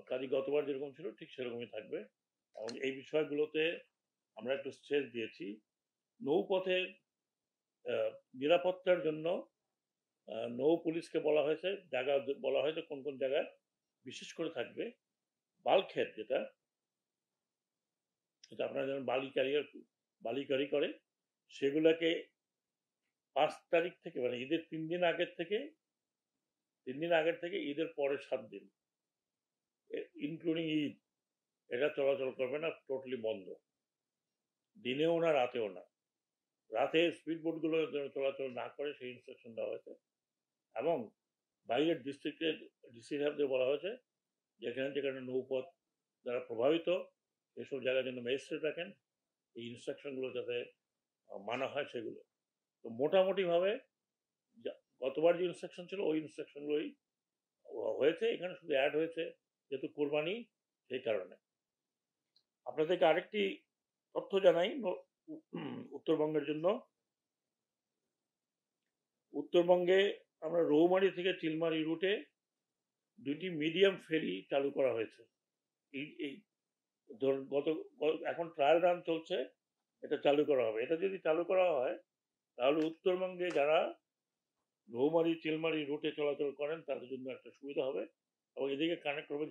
কাজে গতবার যেরকম ছিল ঠিক সেরকমই থাকবে এবং এই বিষয়গুলোতে আমরা একটু স্ট্রেস দিয়েছি। নৌপথের নিরাপত্তার জন্য নৌ পুলিশকে বলা হয়েছে, জায়গা বলা হয়েছে কোন কোন জায়গায় বিশেষ করে থাকবে। বাল্কহেড যেটা আপনারা যেমন বালি ক্যারি করে সেগুলোকে 5 তারিখ থেকে মানে ঈদের 3 দিন আগের থেকে ঈদের পরে 7 দিন ইনক্লুডিং ঈদ এটা চলাচল করবে না, টোটালি বন্ধ, দিনেও না রাতেও না। রাতে স্পিড বোটগুলো যেন চলাচল না করে সেই ইনস্ট্রাকশন দেওয়া হয়েছে এবং বাইরের ডিস্ট্রিক্টের ডিসি সাহেবদের বলা হয়েছে যেখানে যেখানে নৌপথ দ্বারা প্রভাবিত এসব জায়গায় যেন ম্যাজিস্ট্রেট রাখেন, এই ইনস্ট্রাকশনগুলো যাতে মানা হয় সেগুলো। তো মোটামুটিভাবে গতবার যে ইনস্ট্রাকশন ছিল ওই ইনস্ট্রাকশনগুলোই হয়েছে, এখানে শুধু অ্যাড হয়েছে যেহেতু কোরবানি সেই কারণে। আপনাদেরকে আরেকটি তথ্য জানাই উত্তরবঙ্গের জন্য। উত্তরবঙ্গে আমরা রৌমারি থেকে চিলমারি রুটে 2টি মিডিয়াম ফেরি চালু করা হয়েছে। এই এখন ট্রায়াল রান চলছে, এটা চালু করা হবে। এটা যদি চালু করা হয় তাহলে উত্তরবঙ্গে যারা রৌমারি চিলমারি রুটে চলাচল করেন তাদের জন্য একটা সুবিধা হবে এবং এদিকে কানেক্ট করবে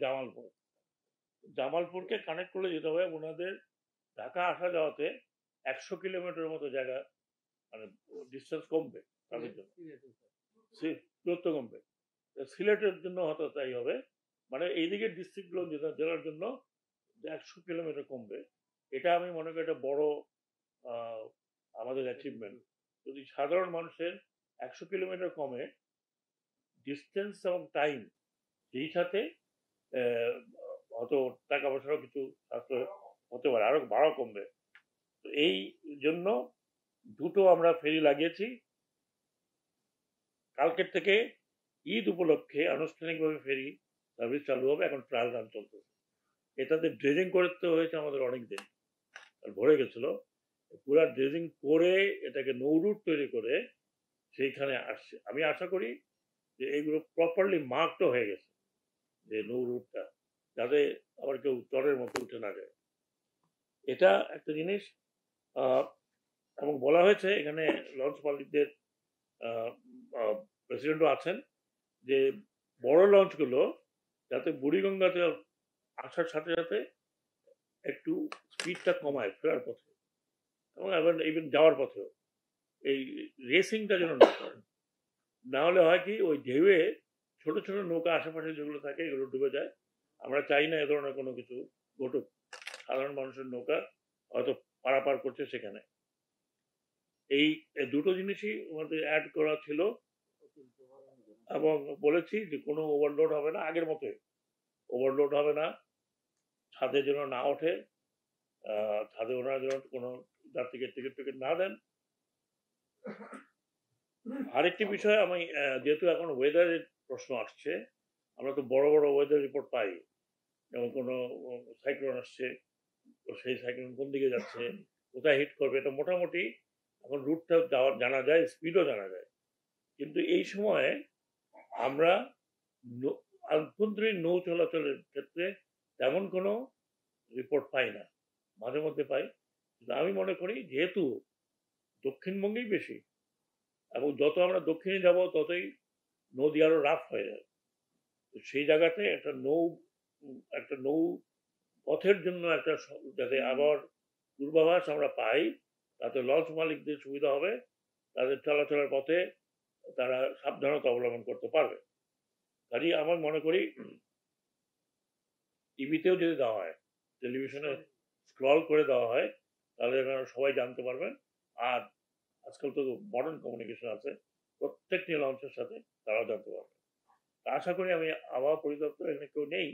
জামালপুরকে কানেক্ট করলে যেতে হবে ওনাদের ঢাকা আসা যাওয়াতে 100 কিলোমিটার মতো জায়গা মানে ডিস্টেন্স কমবে তাদের জন্য, দূরত্ব কমবে। সিলেটের জন্য হয়তো তাই হবে, মানে এইদিকে ডিস্ট্রিক্টগুলো জেলার জন্য 100 কিলোমিটার কমবে। এটা আমি মনে করি একটা বড় আমাদের অ্যাচিভমেন্ট। যদি সাধারণ মানুষের 100 কিলোমিটার কমে ডিস্টেন্স এবং টাইম, সেই সাথে হয়তো টাকা পয়সারও কিছু সাশ্রয় হতে পারে, আরো ভাড়া কমবে। তো এই জন্য দুটো আমরা ফেরি লাগিয়েছি। কালকের থেকে ঈদ উপলক্ষে আনুষ্ঠানিকভাবে ফেরি সার্ভিস চালু হবে, এখন ট্রায়াল রান চলতেছে। এটাতে ড্রেজিং করতে হয়েছে আমাদের অনেক দিন, ভরে গেছিল, পুরা ড্রেজিং করে এটাকে নৌ রুট তৈরি করে সেইখানে আসছে। আমি আশা করি যে এইগুলো প্রপারলি মার্কড হয়ে গেছে, যে নৌ রুটটা যাতে আবার কেউ চরের মতো উঠে না যায়, এটা একটা জিনিস। এবং বলা হয়েছে এখানে লঞ্চ মালিকদের প্রেসিডেন্টও আছেন যে বড় লঞ্চগুলো যাতে বুড়িগঙ্গাতে আসার সাথে সাথে একটু স্পিডটা কমায় ফেরার পথে এবং ইভেন যাওয়ার পথেও, এই রেসিংটা যেন না করেন। না হলে হয় কি ওই ঢেউয়ে ছোট ছোট নৌকা আশেপাশে যেগুলো থাকে এগুলো ডুবে যায়। আমরা চাই না এ ধরনের কোনো কিছু ঘটুক, সাধারণ মানুষের নৌকা হয়তো পারাপার করছে সেখানে। এই দুটো জিনিসই আমাদের অ্যাড করা ছিল এবং বলেছি যে কোনো ওভারলোড হবে না, আগের মতোই ওভারলোড হবে না, ছাদে যেন না ওঠে, ছাদে ওনারা যেন কোনো যাত্রীকে টিকিট না দেন। আরেকটি বিষয় আমি যেহেতু এখন ওয়েদারের প্রশ্ন আসছে, আমরা তো বড় বড় ওয়েদার রিপোর্ট পাই, যেমন কোনো সাইক্লোন আসছে, তো সেই সাইক্লোন কোন দিকে যাচ্ছে, কোথায় হিট করবে, এটা মোটামুটি এখন রুটটা জানা যায়, স্পিডও জানা যায়। কিন্তু এই সময়ে আমরা আভ্যন্তরীণ নৌ চলাচলের ক্ষেত্রে তেমন কোনো রিপোর্ট পাই না, মাঝে মধ্যে পাই। কিন্তু আমি মনে করি যেহেতু দক্ষিণবঙ্গেই বেশি এবং যত আমরা দক্ষিণে যাব ততই নদী আরো রাফ হয়ে যায়, তো সেই জায়গাতে একটা নৌ পথের জন্য একটা যাতে আবার পূর্বাভাস আমরা পাই, তাতে লঞ্চ মালিকদের সুবিধা হবে, তাদের চলাচলের পথে তারা সাবধানতা অবলম্বন করতে পারবে। কাজেই আমার মনে করি টিভিতেও যদি দেওয়া হয়, টেলিভিশনে স্ক্রল করে দেওয়া হয়, তাহলে সবাই জানতে পারবেন। আর আজকাল তো মডার্ন কমিউনিকেশন আছে, প্রত্যেকটি লঞ্চের সাথে তারাও জানতে পারবে। আশা করি, আমি আবহাওয়া পরিদপ্তর এখানে কেউ নেই,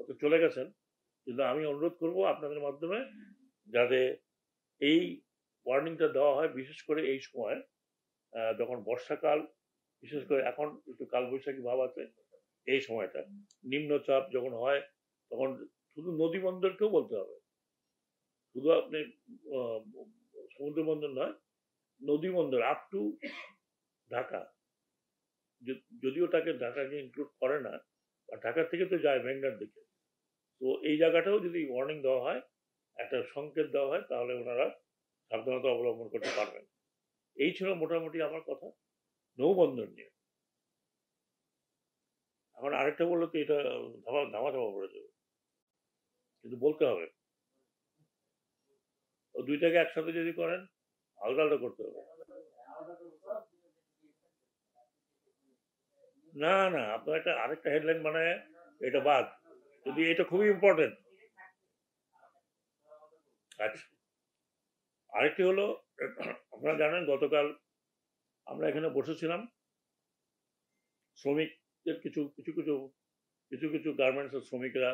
তো চলে গেছেন, কিন্তু আমি অনুরোধ করব আপনাদের মাধ্যমে যাতে এই ওয়ার্নিংটা দেওয়া হয়, বিশেষ করে এই সময় যখন বর্ষাকাল, বিশেষ করে এখন একটু কালবৈশাখী ভাব আছে, এই সময়টা নিম্নচাপ যখন হয় তখন শুধু নদী বন্দরকেও বলতে হবে, শুধু আপনি সমুদ্র বন্দর নয়, নদী বন্দর আপ টু ঢাকা, যদিও তাকে ঢাকাকে ইনক্লুড করে না, ঢাকা থেকে তো যায় মেঘনার দিকে, তো এই জায়গাটাও যদি ওয়ার্নিং দেওয়া হয়, একটা সংকেত দেওয়া হয়, তাহলে ওনারা সাবধানতা অবলম্বন করতে পারবেন। এই ছিল মোটামুটি আমার কথা নৌবন্দর নিয়ে। এখন আরেকটা বললে তো এটা ধামাচাপা পড়ে যাবে, কিন্তু বলতে হবে। ও দুইটাকে একসাথে যদি করেন, আলাদা আলাদা করতে হবে। না না, আপনার একটা আরেকটা হেডলাইন বানায় এটা বাদ, যদি এটা খুবই ইম্পর্টেন্ট। আচ্ছা, আরেকটি হলো, আপনারা জানেন গতকাল আমরা এখানে বসেছিলাম, শ্রমিকদের কিছু কিছু কিছু কিছু কিছু গার্মেন্টসের শ্রমিকরা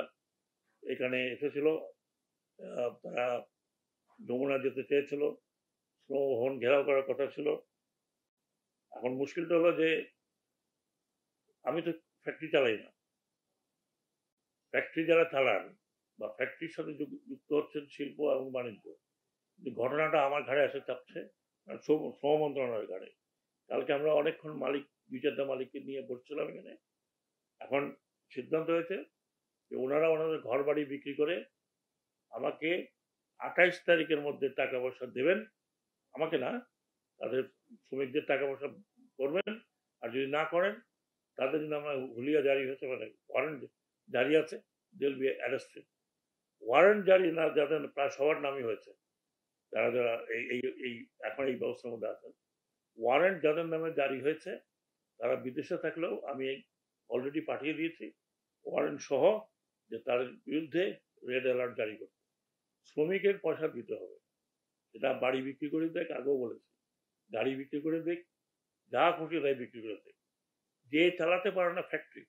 এখানে এসেছিল। তারা যমুনা যেতে চেয়েছিল, শ্রমভবন ঘেরাও করার কথা ছিল। এখন মুশকিলটা হলো যে আমি তো ফ্যাক্টরি চালাই না, ফ্যাক্টরি যারা চালান বা ফ্যাক্টরির সাথে যুক্ত হচ্ছেন শিল্প এবং বাণিজ্য, ঘটনাটা আমার ঘাড়ে এসে চাপছে, শ্রম মন্ত্রণালয়ের ঘাড়ে। কালকে আমরা অনেকক্ষণ মালিক, দুই চারটা মালিককে নিয়ে বসছিলাম এখানে। এখন সিদ্ধান্ত হয়েছে যে ওনারা ওনাদের ঘর বাড়ি বিক্রি করে আমাকে 28 তারিখের মধ্যে টাকা পয়সা দেবেন, আমাকে না, তাদের শ্রমিকদের টাকা পয়সা করবেন। আর যদি না করেন, তাদের জন্য আমরা হুলিয়া জারি হয়েছে, মানে ওয়ারেন্ট জারি আছে, দিল বি অ্যারেস্টেড। ওয়ারেন্ট জারি না যাদের প্রায় সবার নামই হয়েছে, যারা যারা এই এই এই এখন এই ব্যবস্থার মধ্যে আছেন, ওয়ারেন্ট যাদের নামে জারি হয়েছে তারা বিদেশে থাকলেও আমি অলরেডি পাঠিয়ে দিয়েছি ওয়ারেন্ট সহ, যে তার বিরুদ্ধে রেড অ্যালার্ট জারি করতে। শ্রমিকের পয়সা দিতে হবে, এটা বাড়ি বিক্রি করে দেখ, আগেও বলেছি, গাড়ি বিক্রি করে দেখ, যা খুশি তাই বিক্রি করে দেখ। যে চালাতে পারে না ফ্যাক্টরি,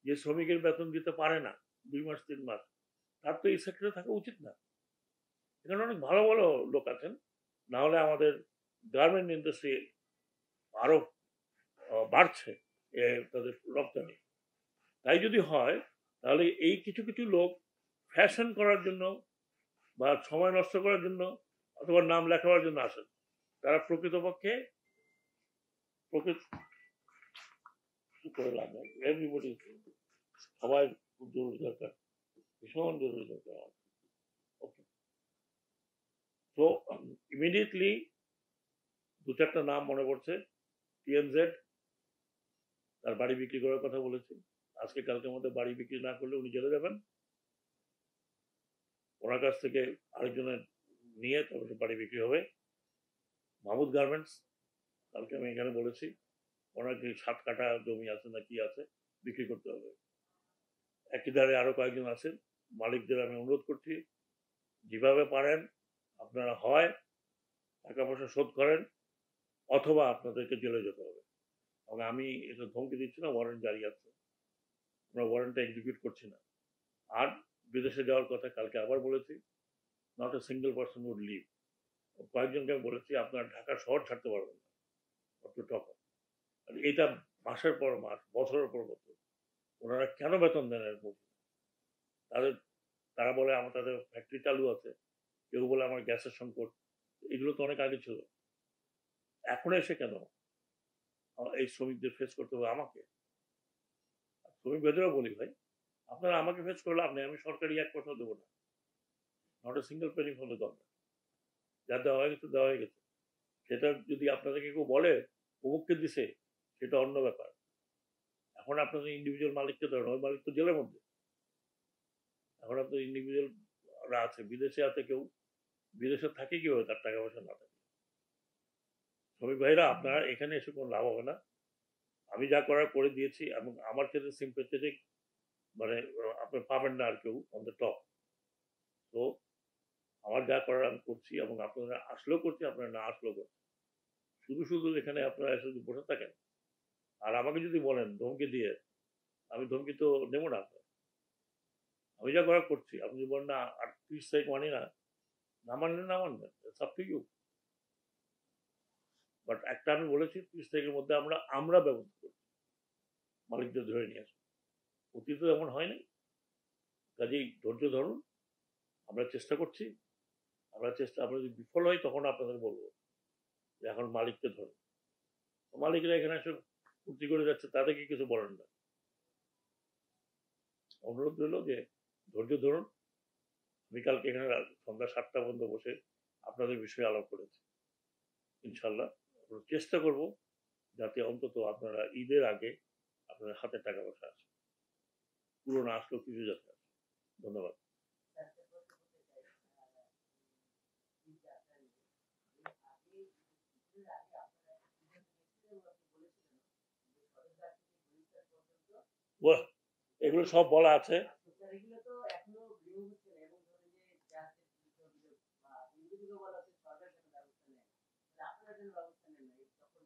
যে শ্রমিকের বেতন দিতে পারে না 2 মাস 3 মাস, তার তো এই সেক্টরে থাকা উচিত না। এখানে অনেক ভালো ভালো লোক আছেন, না হলে আমাদের গার্মেন্ট ইন্ডাস্ট্রি আরো বাড়ছে, তাদের রপ্তানি। তাই যদি হয়, তাহলে এই কিছু কিছু লোক ফ্যাশন করার জন্য বা সময় নষ্ট করার জন্য অথবা নাম লেখাবার জন্য আসেন, তারা প্রকৃতপক্ষে প্রকৃত করে লাভ নেই। এভরিবডি, সবাই খুব জরুরি দরকার, ভীষণ জরুরি দরকার। ওকে, তো ইমিডিয়েটলি দু চারটা নাম মনে পড়ছে। টিএনজেড, তার বাড়ি বিক্রি করার কথা বলেছি, আজকে কালকের মধ্যে বাড়ি বিক্রি না করলে উনি জেলে যাবেন। ওনার কাছ থেকে আরেকজনের নিয়ে তারপরে বাড়ি বিক্রি হবে। মাহমুদ গার্মেন্টস, কালকে আমি এখানে বলেছি, ওনার কি 7 কাঠা জমি আছে না কি আছে, বিক্রি করতে হবে। একই ধারে আরো কয়েকজন আছেন, মালিকদের আমি অনুরোধ করছি, যেভাবে পারেন আপনারা হয় টাকা পয়সা শোধ করেন, অথবা আপনাদেরকে জেলে যেতে হবে। এবং আমি এটা ধমকি দিচ্ছি না, ওয়ারেন্ট জারি আছে, আমরা ওয়ারেন্টটা এক্সিকিউট করছি না। আর বিদেশে যাওয়ার কথা কালকে আবার বলেছি, not a single person would leave. কয়েকজনকে আমি বলেছি আপনারা ঢাকা শহর ছাড়তে পারবেন না, এটা মাসের পর মাস, বছরের পর বছর ওনারা কেন বেতন দেন এর মধ্যে? তাদের, তারা বলে আমার তাদের ফ্যাক্টরি চালু আছে, কেউ বলে আমার গ্যাসের সংকট, এগুলো তো অনেক আগে ছিল। এখন এসে কেন এই শ্রমিকদের ফেস করতে হবে আমাকে? শ্রমিক ভেতরেও বলি, ভাই আপনারা আমাকে ফেস করলে আপনি, আমি সরকারি 1 পয়সা দেবো না, not a single Penney for the government. যা দেওয়া হয়ে গেছে দেওয়া হয়ে গেছে। সেটা যদি আপনাদেরকে কেউ বলে অমুককে দিছে, সেটা অন্য ব্যাপার। এখন আপনাদের ইন্ডিভিজুয়াল মালিককে ধরেন, ওই মালিক তো জেলের মধ্যে। এখন আপনার ইন্ডিভিজুয়ালরা আছে, বিদেশে আছে, কেউ বিদেশে থাকে কিভাবে তার টাকা পয়সা না থাকে? শ্রমিক ভাইরা, আপনারা এখানে এসে কোনো লাভ হবে না। আমি যা করার করে দিয়েছি, এবং আমার ক্ষেত্রে সিম্পেথেটিক মানে আপনি পাবেন না আর কেউ অন দ্য টপ। তো আমার যা করার আমি করছি, এবং আপনারা আসলেও করছি, আপনারা না আসলেও করছি। শুধু শুধু এখানে আপনারা এসে বসে থাকেন আর আমাকে যদি বলেন ধমকি দিয়ে, আমি ধমকি তো নেবো না। আমি যা করার করছি, আপনি যদি বলেন না 38 তারিখ মানি না, না মানলে না মানবেন, সব টু ইউ। বাট একটা আমি বলেছি 30 তারিখের মধ্যে আমরা ব্যবস্থা করছি, মালিকদের ধরে নিয়ে আসবো। অতীতে এমন হয় নাই, কাজেই ধৈর্য ধরুন, আমরা চেষ্টা করছি। আমরা যদি বিফল হই তখন আপনাদের বলবো যে এখন মালিককে ধরুন। মালিকরা এখানে এসে ফুর্তি করে যাচ্ছে, তাদেরকে কিছু বলেন না। অনুরোধ রইল যে ধৈর্য ধরুন। আমি কালকে এখানে সন্ধ্যা 7টা পর্যন্ত বসে আপনাদের বিষয়ে আলাপ করেছি। ইনশাল্লাহ আমরা চেষ্টা করব যাতে অন্তত আপনারা ঈদের আগে আপনাদের হাতে টাকা পয়সা আসে, পুরো না আসলেও কিছু যাতে আসে। ধন্যবাদ। বাহ! এগুলো সব বলা আছে।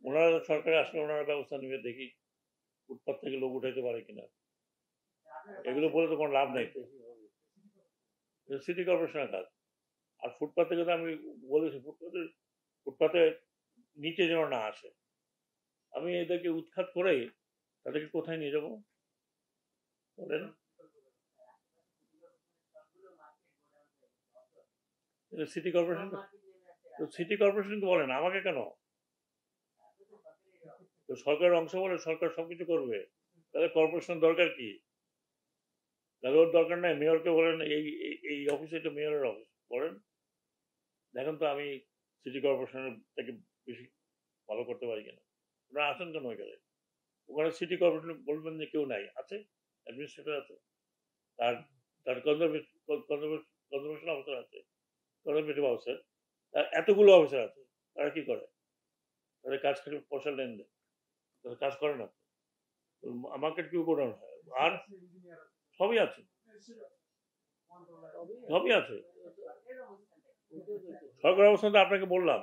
ওনারা সরকারে আসলে ওনারা ব্যবস্থা নেবে, দেখি ফুটপাত থেকে লোক উঠাইতে পারে কিনা। এগুলো বলে তো কোনো লাভ নাই তো, সিটি কর্পোরেশনের কাজ। আর ফুটপাত থেকে তো আমি বলেছি ফুটপাতে নিচে যেন না আসে। আমি এদেরকে উৎখাত করে তাদেরকে কোথায় নিয়ে যাবো বলেন? সিটি কর্পোরেশন, তো সিটি কর্পোরেশনকে বলেন, আমাকে কেন? তো সরকারের অংশ বলে সরকার সবকিছু করবে, তাহলে কর্পোরেশন দরকার কি? তাহলে ওর দরকার নাই। মেয়রকে বলেন এই অফিসে, এটা মেয়রের অফিস, বলেন দেখেন তো আমি সিটি কর্পোরেশনের থেকে বেশি ভালো করতে পারি কিনা। ওরা আসেন কেন ওইখানে? ওখানে সিটি কর্পোরেশন বলবেন যে কেউ নাই, আছে, অ্যাডমিনিস্ট্রেটর আছে, তার তার কনজারভেশন অফিসার আছে, কনজারভেটিভ অফিসার, তার এতগুলো অফিসার আছে, তারা কি করে? তাদের কাজ খালি পয়সা লেনদেন, তাদের কাজ করে না। আমাকে কেউ করে না, আর সবই আছে, সবই আছে। সরকার অবস্থান তো আপনাকে বললাম,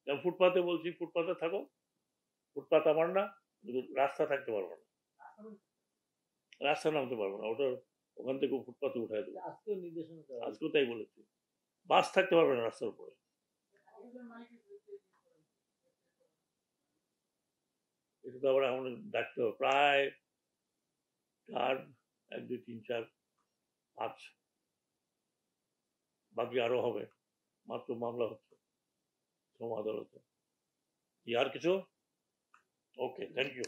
যেমন ফুটপাতে বলছি, ফুটপাতে থাকো, ফুটপাত আমার না, রাস্তা থাকতে পারবো না, রাস্তা নামতে পারবো না, ওটা ওখান থেকে ফুটপাতে উঠাই দেবো। আজকেও তাই বলেছি, বাস থাকতে পারবে না রাস্তার উপরে। এটা তো আবার আমাদের দেখতে হবে, প্রায় 4, 1, 2, 3, 4, 5, বাকি আরো হবে, মাত্র মামলা হচ্ছে শ্রম আদালতে। আর কিছু? ওকে, থ্যাংক ইউ।